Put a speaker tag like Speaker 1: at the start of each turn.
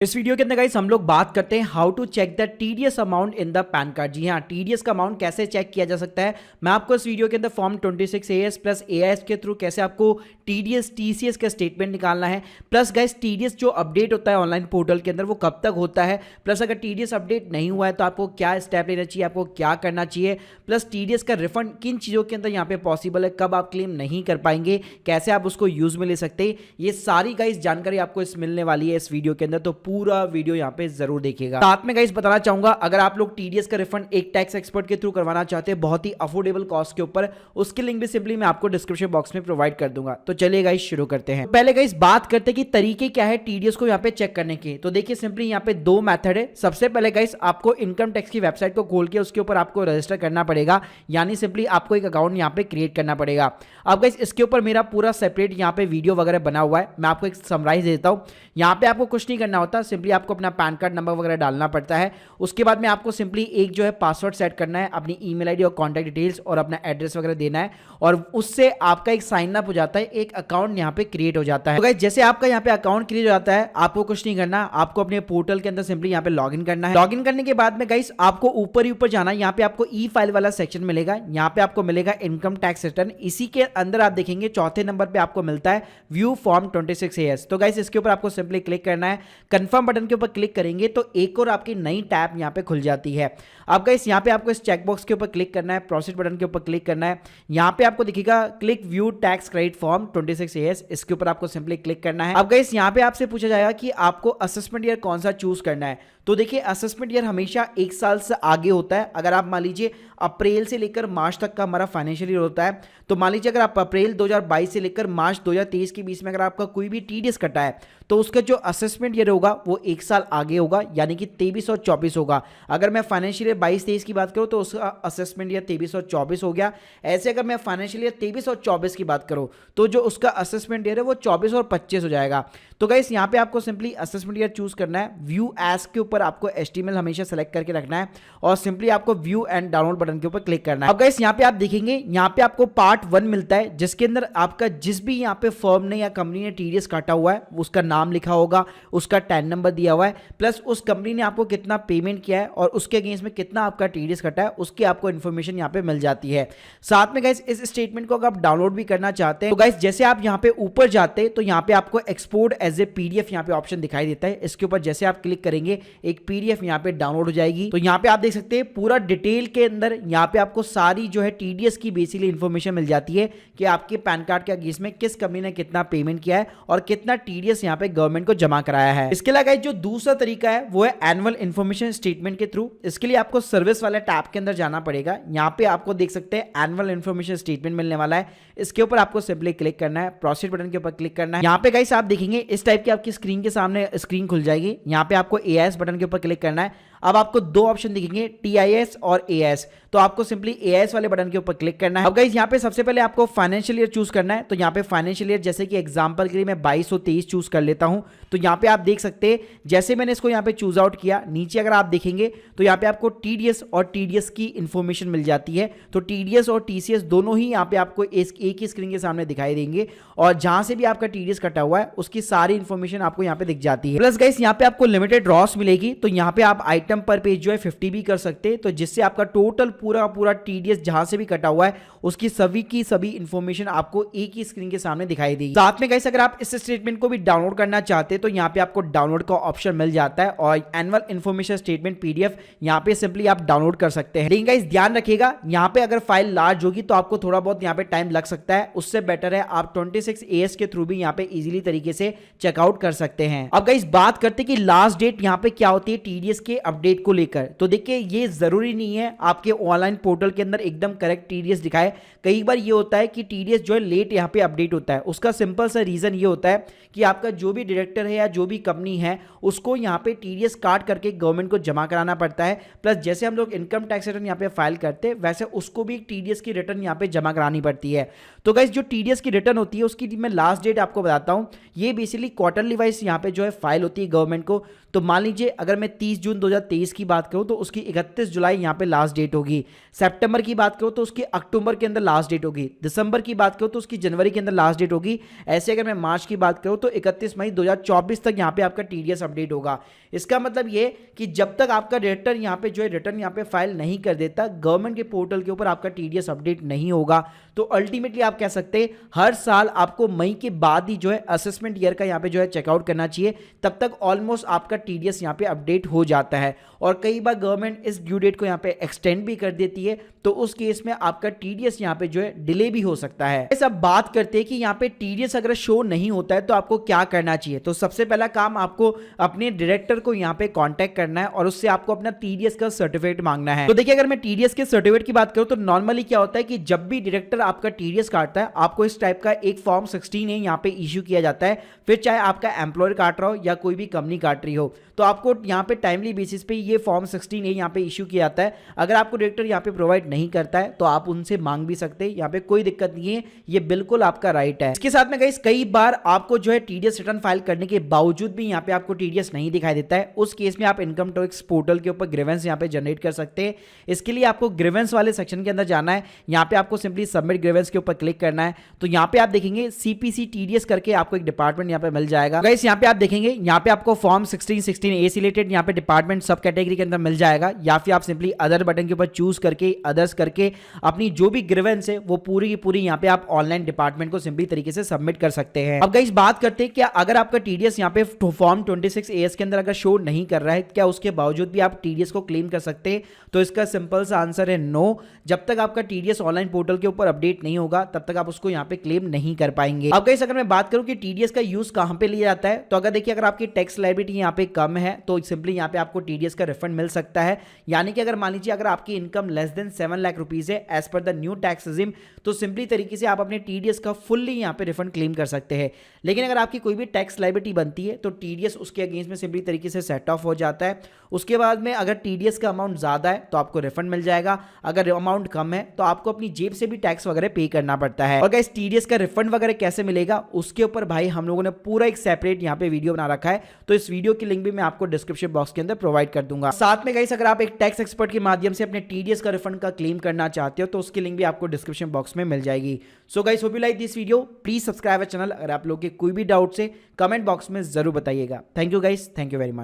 Speaker 1: इस वीडियो के अंदर गाइस हम लोग बात करते हैं how to check the TDS amount in the PAN card. जी हाँ, टीडीएस का अमाउंट कैसे चेक किया जा सकता है मैं आपको इस वीडियो के अंदर फॉर्म 26 एएस प्लस एआईएस के थ्रू कैसे आपको टीडीएस टीसीएस का स्टेटमेंट निकालना है, प्लस गाइस टीडीएस जो अपडेट होता है ऑनलाइन पोर्टल के अंदर वो कब तक होता है, प्लस अगर टीडीएस अपडेट नहीं हुआ है तो आपको क्या स्टेप लेना चाहिए, आपको क्या करना चाहिए, प्लस टीडीएस का रिफंड किन चीज़ों के अंदर यहाँ पे पॉसिबल है, कब आप क्लेम नहीं कर पाएंगे, कैसे आप उसको यूज में ले सकते हैं, ये सारी गाइस जानकारी आपको इस मिलने वाली है इस वीडियो के अंदर। तो पूरा वीडियो यहाँ पे जरूर देखिएगा। साथ में गाइस बताना चाहूंगा अगर आप लोग टीडीएस का रिफंड एक टैक्स एक्सपर्ट के थ्रू करवाना चाहते हैं बहुत ही अफोर्डेबल कॉस्ट के ऊपर, उसकी लिंक भी सिंपली मैं आपको डिस्क्रिप्शन बॉक्स में प्रोवाइड कर दूंगा। तो चलिए गाइस शुरू करते हैं। पहले गाइस बात करते हैं कि तरीके क्या है टीडीएस को यहाँ पे चेक करने के। तो देखिए सिंपली यहाँ पे दो मेथड है। सबसे पहले गाइस आपको इनकम टैक्स की वेबसाइट को खोल के उसके ऊपर आपको रजिस्टर करना पड़ेगा, यानी सिंपली आपको एक अकाउंट यहाँ पे क्रिएट करना पड़ेगा। अब गाइस इसके ऊपर मेरा पूरा सेपरेट यहाँ पे वीडियो वगैरह बना हुआ है, मैं आपको एक समराइज देता हूँ। यहाँ पे आपको कुछ नहीं करना होता, सिंपली आपको अपना पैन कार्ड नंबर वगैरह डालना पड़ता है। उसके बाद में आपको सिंपली एक जो है पासवर्ड सेट करना है, अपनी ईमेल आईडी और कॉन्टैक्ट डिटेल्स और अपना एड्रेस वगैरह देना है, और उससे आपका एक साइन अप हो जाता है, एक अकाउंट यहाँ पे क्रिएट हो जाता है। तो गाइस जैसे आपका यहाँ पे अकाउंट क्रिएट हो जाता है आपको कुछ नहीं करना, आपको अपने पोर्टल के अंदर सिंपली यहाँ पे लॉग इन करना है। लॉग इन करने के बाद में गाइस आपको ऊपर ही ऊपर जाना है, यहाँ पे आपको ई फाइल वाला सेक्शन मिलेगा, यहाँ पे आपको मिलेगा इनकम टैक्स रिटर्न। इसी के अंदर आप देखेंगे चौथे नंबर पे आपको मिलता है व्यू फॉर्म 26 एएस। तो गाइस इसके ऊपर आपको सिंपली क्लिक करना है। कंफर्म बटन के ऊपर क्लिक करेंगे तो एक और आपकी नई टैब यहाँ पे खुल जाती है। अब गाइस यहाँ पे आपको इस चेकबॉक्स के ऊपर क्लिक करना है, प्रोसीड बटन के ऊपर क्लिक करना है। यहाँ पे आपको दिखेगा click view tax credit form 26 as, इसके ऊपर आपको सिंपली क्लिक करना है। अब गाइस यहाँ पे आपसे पूछा जाएगा कि आपको असेसमेंट ईयर कौन सा चूज करना है। तो देखिए असेसमेंट ईयर हमेशा एक साल से आगे होता है। अगर आप मान लीजिए अप्रैल से लेकर मार्च तक का हमारा फाइनेंशियल ईयर होता है, तो मान लीजिए अगर आप अप्रैल 2022 से लेकर मार्च 2023 के बीच में अगर आपका कोई भी टीडीएस कटा है तो उसका जो असेसमेंट ईयर होगा वो एक साल आगे होगा, यानी कि 23 और 24 होगा। अगर मैं फाइनेंशियल ईयर 22-23 की बात करूं तो उसका असेसमेंट ईयर 23 और 24 हो गया। ऐसे अगर मैं फाइनेंशियल ईयर 23 और 24 की बात करूं तो जो उसका असेसमेंट ईयर है वो 24 और 25 हो जाएगा। तो गाइस यहाँ पे आपको सिंपली असेसमेंट ईयर चूज करना है। व्यू एज के ऊपर आपको एचटीएमएल हमेशा सेलेक्ट करके रखना है और सिंपली आपको व्यू एंड डाउनलोड बटन के ऊपर क्लिक करना है। अब गाइस यहाँ पे आप देखेंगे यहाँ पे आपको पार्ट 1 मिलता है, जिसके अंदर आपका जिस भी यहाँ पे फर्म ने या कंपनी ने टीडीएस काटा हुआ है उसका नाम लिखा होगा, उसका टैन नंबर दिया हुआ है, प्लस उस कंपनी ने आपको कितना पेमेंट किया है और उसके अगेंस्ट में कितना आपका टीडीएस कटा है उसकी आपको इन्फॉर्मेशन यहाँ पे मिल जाती है। साथ में गाइस इस स्टेटमेंट को अगर आप डाउनलोड भी करना चाहते हैं तो गाइस जैसे आप यहाँ पे ऊपर जाते हैं तो यहाँ पे आपको एक्सपोर्ट एज ए पीडीएफ यहाँ पे ऑप्शन दिखाई देता है। इसके ऊपर जैसे आप क्लिक करेंगे एक पीडीएफ यहाँ पे डाउनलोड हो जाएगी। तो यहाँ पे आप देख सकते हैं पूरा डिटेल के अंदर यहाँ पे आपको सारी जो है टीडीएस की बेसिकली इंफॉर्मेशन मिल जाती है कि आपके पैन कार्ड के अगेंस्ट में किस कंपनी ने कितना पेमेंट किया है और कितना टीडीएस यहाँ पे गवर्नमेंट को जमा कराया है। इसके अलावा जो दूसरा तरीका है वो है एनुअल इन्फॉर्मेशन स्टेटमेंट के थ्रू। इसके लिए आपको सर्विस वाले टैब के अंदर जाना पड़ेगा। यहाँ पे आपको देख सकते हैं एनुअल इन्फॉर्मेशन स्टेटमेंट मिलने वाला है, इसके ऊपर आपको सिंपली क्लिक करना है, प्रोसीड बटन के ऊपर क्लिक करना है। यहाँ पे गाइस आप देखेंगे इस टाइप की आपकी स्क्रीन के सामने स्क्रीन खुल जाएगी। यहाँ पे आपको एआईएस बटन के ऊपर क्लिक करना है। अब आपको दो ऑप्शन दिखेंगे टीआईएस और एएस, तो आपको सिंपली एएस वाले बटन के ऊपर क्लिक करना है। अब गाइस यहाँ पे सबसे पहले आपको फाइनेंशियल ईयर चूज करना है। तो यहाँ पे फाइनेंशियल ईयर जैसे कि एग्जांपल के लिए मैं 22 और 23 चूज कर लेता हूं। तो यहाँ पे आप देख सकते हैं जैसे मैंने इसको यहाँ पे चूज आउट किया, नीचे अगर आप देखेंगे तो यहाँ पे आपको टीडीएस और टीडीएस की इंफॉर्मेशन मिल जाती है। तो टीडीएस और टीसीएस दोनों ही यहाँ पे आपको एक ही स्क्रीन के सामने दिखाई देंगे और जहां से भी आपका टीडीएस कटा हुआ है उसकी सारी इंफॉर्मेशन आपको यहाँ पे दिख जाती है। प्लस गाइस यहाँ पे आपको लिमिटेड रॉस मिलेगी, तो यहाँ पे आप आइटम पर पेज जो है 50 भी कर सकते हैं, तो जिससे आपका टोटल पूरा टीडीएस जहां से भी कटा हुआ है उसकी सभी की सभी इंफॉर्मेशन आपको एक ही स्क्रीन के सामने दिखाई देगी। साथ में गाइस अगर आप इस स्टेटमेंट को भी डाउनलोड करना चाहते हैं तो यहाँ पे आपको डाउनलोड का ऑप्शन मिल जाता है और एनुअल इन्फॉर्मेशन स्टेटमेंट पीडीएफ यहाँ पे सिंपली आप डाउनलोड कर सकते हैं। लेकिन गाइस ध्यान रखिएगा यहाँ पे अगर फाइल लार्ज होगी तो आपको थोड़ा बहुत यहाँ पे टाइम लग सकता है, उससे बेटर है आप 26 एएस के थ्रू भी यहाँ पे इजीली तरीके से चेकआउट कर सकते हैं। अब गाइस बात करते हैं कि लास्ट डेट यहाँ पे क्या होती है टीडीएस के अपडेट को लेकर। तो देखिए ये जरूरी नहीं है आपके ऑनलाइन पोर्टल के अंदर एकदम करेक्ट टीडीएस दिखाए। कई बार ये होता है कि टीडीएस जो है लेट यहाँ पे अपडेट होता है। उसका सिंपल सा रीजन ये होता है कि आपका जो भी डायरेक्टर है या जो भी कंपनी है उसको यहाँ पे टीडीएस काट करके गवर्नमेंट को जमा कराना पड़ता है। प्लस जैसे हम लोग इनकम टैक्स रिटर्न यहाँ पे फाइल करते हैं वैसे उसको भी टीडीएस की रिटर्न यहाँ पे जमा करानी पड़ती है। तो गाइस जो टीडीएस की रिटर्न होती है उसकी मैं लास्ट डेट आपको बताता हूँ। ये बेसिकली क्वार्टरली वाइज यहाँ पे जो है फाइल होती है गवर्नमेंट को। तो मान लीजिए अगर मैं 30 जून 2023 की बात करूं तो उसकी 31 जुलाई यहाँ पे लास्ट डेट होगी। सितंबर की बात करूं तो उसकी अक्टूबर के अंदर लास्ट डेट होगी। दिसंबर की बात करूं तो उसकी जनवरी के अंदर लास्ट डेट होगी। ऐसे अगर मैं मार्च की बात करूं तो 31 मई 2024 तक यहाँ पे आपका टीडीएस अपडेट होगा। इसका मतलब ये कि जब तक आपका डायरेक्टर यहाँ पे जो है रिटर्न यहाँ पे फाइल नहीं कर देता, गवर्नमेंट के पोर्टल के ऊपर आपका टीडीएस अपडेट नहीं होगा। तो अल्टीमेटली आप कह सकते हैं हर साल आपको मई के बाद ही जो है असेसमेंट ईयर का यहाँ पे जो है चेकआउट करना चाहिए, तब तक ऑलमोस्ट आपका टीडीएस यहाँ पे अपडेट हो जाता है। और कई बार गवर्नमेंट इस ड्यू डेट को यहाँ पे एक्सटेंड भी कर देती है, तो उस केस में आपका टीडीएस यहाँ पे जो है डिले भी हो सकता है। इस अब बात करते हैं कि यहाँ पे टीडीएस अगर शो नहीं होता है तो आपको क्या करना चाहिए। तो सबसे पहला काम आपको अपने डायरेक्टर को यहाँ पे कांटेक्ट करना है और उससे आपको अपना टीडीएस का सर्टिफिकेट मांगना है। तो देखिए अगर मैं टीडीएस के सर्टिफिकेट की बात करूं तो नॉर्मली क्या होता है कि जब भी डायरेक्टर आपका टीडीएस काटता है, आपको इस टाइप का एक फॉर्म 16A यहाँ पे इश्यू किया जाता है। फिर चाहे आपका एम्प्लॉयर काट रहा हो या कोई भी कंपनी काट रही हो, तो आपको यहाँ पे टाइमली बेसिस पे ये फॉर्म 16A यहाँ पे इश्यू किया जाता है। अगर आपको डायरेक्टर यहाँ पे प्रोवाइड नहीं करता है तो आप उनसे मांग भी सकते हैं, यहाँ पे कोई दिक्कत नहीं है, ये बिल्कुल आपका राइट है। इसके साथ में गाइस कई बार आपको जो है टीडीएस रिटर्न फाइल करने के बावजूद भी यहाँ पे आपको टीडीएस नहीं दिखाई देता है। उस केस में आप इनकम टैक्स पोर्टल के ऊपर ग्रीवेंस यहाँ पे जनरेट कर सकते हैं। इसके लिए आपको ग्रीवेंस वाले सेक्शन के अंदर जाना है। यहाँ पे आपको सिंपली सबमिट ग्रीवेंस के ऊपर क्लिक करना है। तो यहाँ पे आप देखेंगे सीपीसी टीडीएस करके आपको एक डिपार्टमेंट यहाँ पे मिल जाएगा। गाइस यहाँ पे आप देखेंगे यहाँ पे आपको फॉर्म 16A से रिलेटेड यहाँ पे डिपार्टमेंट सब कैटेगरी के अंदर मिल जाएगा, या फिर आप सिंपली अदर बटन के ऊपर चूज करके अदर्स करके अपनी जो भी ग्रीवेंस है वो पूरी की पूरी यहाँ पे आप ऑनलाइन डिपार्टमेंट को सिंपली तरीके से सबमिट कर सकते हैं। अब गाइस बात करते हैं क्या अगर आपका टीडीएस यहाँ पे फॉर्म 26AS के अंदर अगर शो नहीं कर रहा है, क्या उसके बावजूद भी आप टीडीएस को क्लेम कर सकते हैं? तो इसका सिंपल सा आंसर है नो। जब तक आपका टीडीएस ऑनलाइन पोर्टल के ऊपर अपडेट नहीं होगा तब तक आप उसको यहाँ पे क्लेम नहीं कर पाएंगे। अब गाइस अगर मैं बात करूं कि टीडीएस का यूज कहां पे लिया जाता है, तो अगर देखिए अगर आपकी टैक्स लायबिलिटी यहाँ पे कम है तो सिंपली यहाँ पे आपको टीडीएस का रिफंड मिल सकता है। यानी कि अगर मान लीजिए अगर आपकी income less than 7 lakh rupees है as per the new tax regime, तो सिंपली तरीके से आप अपने टीडीएस का फुल्ली यहाँ पे रिफंड क्लेम कर सकते हैं। लेकिन अगर आपकी कोई भी टैक्स लायबिलिटी बनती है तो टीडीएस उसके अगेंस्ट में सिंपली तरीके से सेट ऑफ हो जाता है। उसके बाद में अगर टीडीएस का अमाउंट ज्यादा है तो आपको रिफंड मिल जाएगा, अगर अमाउंट कम है तो आपको अपनी जेब से भी टैक्स वगैरह पे करना पड़ता है। और गाइस टीडीएस का रिफंड वगैरह कैसे मिलेगा उसके ऊपर भाई हम लोगों ने पूरा एक सेपरेट यहाँ पे वीडियो बना रखा है, तो इस वीडियो की लिंक भी मैं आपको डिस्क्रिप्शन बॉक्स के अंदर प्रोवाइड कर दूंगा। साथ में गाइस अगर आप एक टैक्स एक्सपर्ट के माध्यम से अपने टीडीएस का रिफंड का क्लेम करना चाहते हो तो उसकी लिंक भी आपको डिस्क्रिप्शन बॉक्स में मिल जाएगी। So guys hope you like this video, please subscribe our channel. अगर आप लोग के कोई भी डाउट से कमेंट बॉक्स में जरूर बताइएगा। Thank you guys, thank you very much.